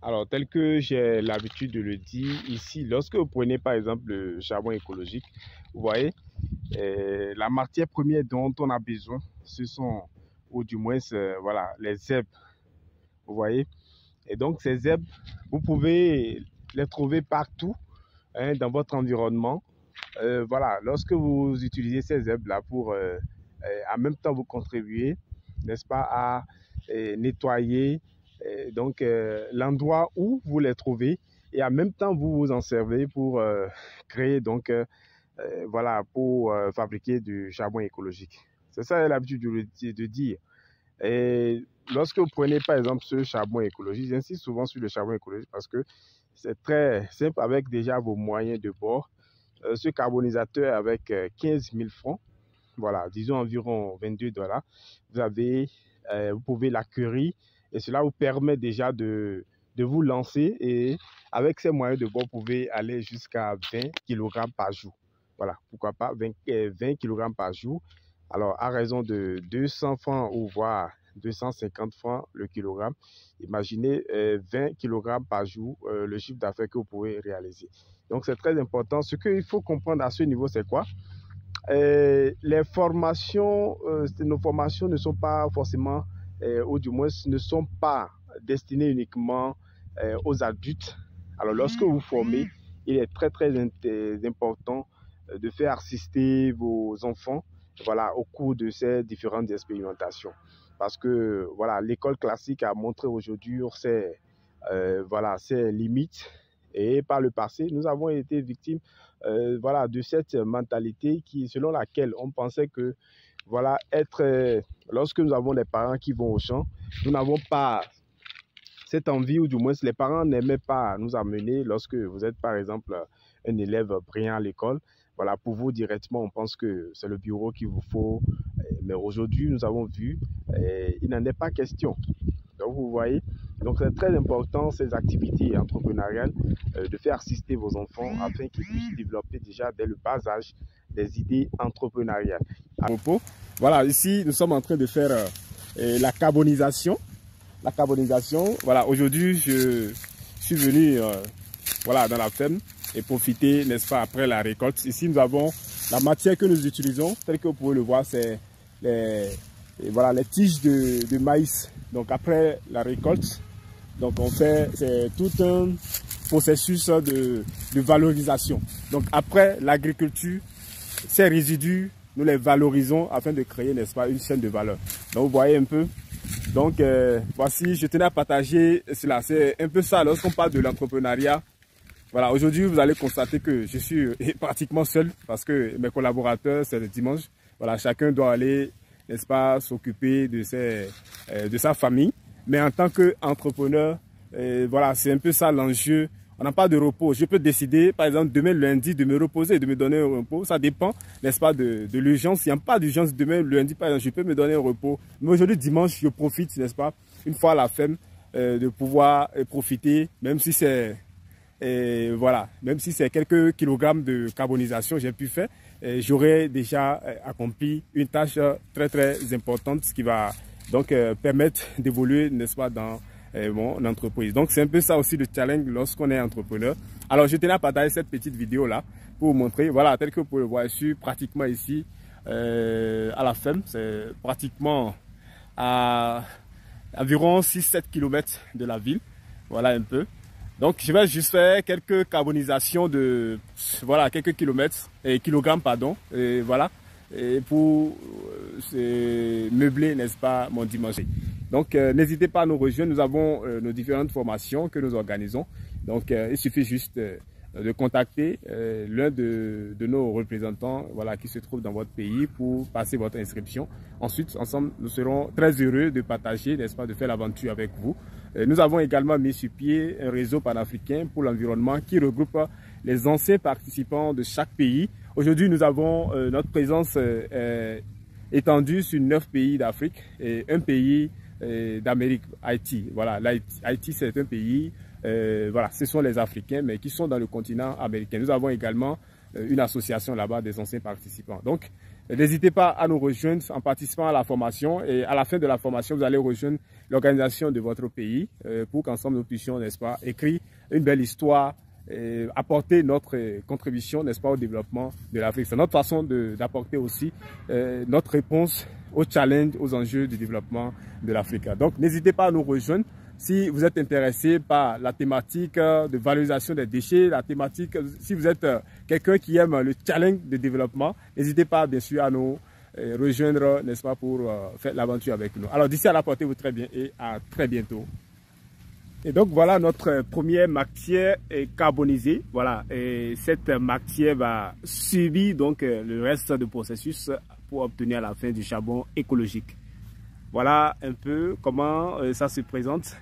Alors, tel que j'ai l'habitude de le dire ici, lorsque vous prenez par exemple le charbon écologique, vous voyez, la matière première dont on a besoin, ce sont, ou du moins, voilà, les zèbres, vous voyez. Et donc, ces zèbres, vous pouvez les trouver partout hein, dans votre environnement. Voilà, lorsque vous utilisez ces zèbres-là pour, en même temps, vous contribuer, n'est-ce pas, à nettoyer donc l'endroit où vous les trouvez et en même temps, vous vous en servez pour créer donc voilà, pour fabriquer du charbon écologique. C'est ça l'habitude de dire. Et lorsque vous prenez par exemple ce charbon écologique, j'insiste souvent sur le charbon écologique parce que c'est très simple avec déjà vos moyens de bord. Ce carbonisateur avec 15 000 francs, voilà, disons environ 22 $, vous pouvez l'acquérir et cela vous permet déjà de vous lancer et avec ces moyens de bord, vous pouvez aller jusqu'à 20 kg par jour. Voilà, pourquoi pas 20 kg par jour. Alors, à raison de 200 francs ou voire 250 francs le kilogramme, imaginez 20 kg par jour, le chiffre d'affaires que vous pouvez réaliser. Donc, c'est très important. Ce qu'il faut comprendre à ce niveau, c'est quoi? Les formations, nos formations ne sont pas forcément, ou du moins ne sont pas destinées uniquement aux adultes. Alors, lorsque vous formez, il est très, très important de faire assister vos enfants voilà, au cours de ces différentes expérimentations. Parce que voilà, l'école classique a montré aujourd'hui voilà, ses limites. Et par le passé, nous avons été victimes voilà, de cette mentalité selon laquelle on pensait que voilà, lorsque nous avons des parents qui vont au champ, nous n'avons pas cette envie, ou du moins les parents n'aimaient pas nous amener lorsque vous êtes par exemple un élève brillant à l'école. Voilà, pour vous directement, on pense que c'est le bureau qu'il vous faut. Mais aujourd'hui, nous avons vu, il n'en est pas question. Donc, vous voyez, donc c'est très important ces activités entrepreneuriales de faire assister vos enfants afin qu'ils puissent développer déjà dès le bas âge des idées entrepreneuriales. À propos, voilà, ici nous sommes en train de faire la carbonisation. La carbonisation, voilà, aujourd'hui je suis venu voilà, dans la ferme et profiter, n'est-ce pas, après la récolte. Ici nous avons la matière que nous utilisons, telle que vous pouvez le voir, c'est voilà, les tiges de maïs. Donc après la récolte, donc c'est tout un processus de valorisation. Donc après l'agriculture, ces résidus, nous les valorisons afin de créer, n'est-ce pas, une chaîne de valeur. Donc vous voyez un peu. Donc voici, je tenais à partager cela. C'est un peu ça lorsqu'on parle de l'entrepreneuriat. Voilà, aujourd'hui vous allez constater que je suis pratiquement seul parce que mes collaborateurs, c'est le dimanche. Voilà, chacun doit aller, n'est-ce pas, s'occuper de sa famille. Mais en tant qu'entrepreneur, voilà, c'est un peu ça l'enjeu. On n'a pas de repos. Je peux décider, par exemple, demain lundi, de me reposer, de me donner un repos. Ça dépend, n'est-ce pas, de l'urgence. Il n'y a pas d'urgence demain lundi, par exemple, je peux me donner un repos. Mais aujourd'hui, dimanche, je profite, n'est-ce pas, une fois à la ferme, de pouvoir profiter, même si c'est voilà, même si c'est quelques kilogrammes de carbonisation j'ai pu faire, j'aurais déjà accompli une tâche très très importante, ce qui va donc permettre d'évoluer, n'est-ce pas, dans mon entreprise. Donc c'est un peu ça aussi le challenge lorsqu'on est entrepreneur. Alors je tenais à partager cette petite vidéo là pour vous montrer, voilà, tel que vous pouvez le voir, je suis pratiquement ici à la ferme, c'est pratiquement à environ 6-7 km de la ville, voilà un peu. Donc je vais juste faire quelques carbonisations de voilà, quelques kilomètres et kilogrammes pardon, et voilà, et pour meubler, n'est-ce pas, mon dimanche. Donc n'hésitez pas à nous rejoindre, nous avons nos différentes formations que nous organisons. Donc il suffit juste de contacter l'un de nos représentants, voilà, qui se trouve dans votre pays pour passer votre inscription. Ensuite, ensemble, nous serons très heureux de partager, n'est-ce pas, de faire l'aventure avec vous. Nous avons également mis sur pied un réseau panafricain pour l'environnement qui regroupe les anciens participants de chaque pays. Aujourd'hui, nous avons notre présence étendue sur 9 pays d'Afrique et un pays d'Amérique, Haïti. Voilà, Haïti, c'est un pays, voilà, ce sont les Africains, mais qui sont dans le continent américain. Nous avons également une association là-bas des anciens participants. Donc, N'hésitez pas à nous rejoindre en participant à la formation et à la fin de la formation, vous allez rejoindre l'organisation de votre pays pour qu'ensemble nous puissions, n'est-ce pas, écrire une belle histoire et apporter notre contribution, n'est-ce pas, au développement de l'Afrique. C'est notre façon d'apporter aussi notre réponse aux challenges, aux enjeux du développement de l'Afrique. Donc, n'hésitez pas à nous rejoindre. Si vous êtes intéressé par la thématique de valorisation des déchets, la thématique, si vous êtes quelqu'un qui aime le challenge de développement, n'hésitez pas bien sûr à nous rejoindre, n'est-ce pas, pour faire l'aventure avec nous. Alors d'ici à là, portez-vous très bien et à très bientôt. Et donc voilà notre première matière carbonisée. Voilà, et cette matière va subir donc le reste du processus pour obtenir à la fin du charbon écologique. Voilà un peu comment ça se présente.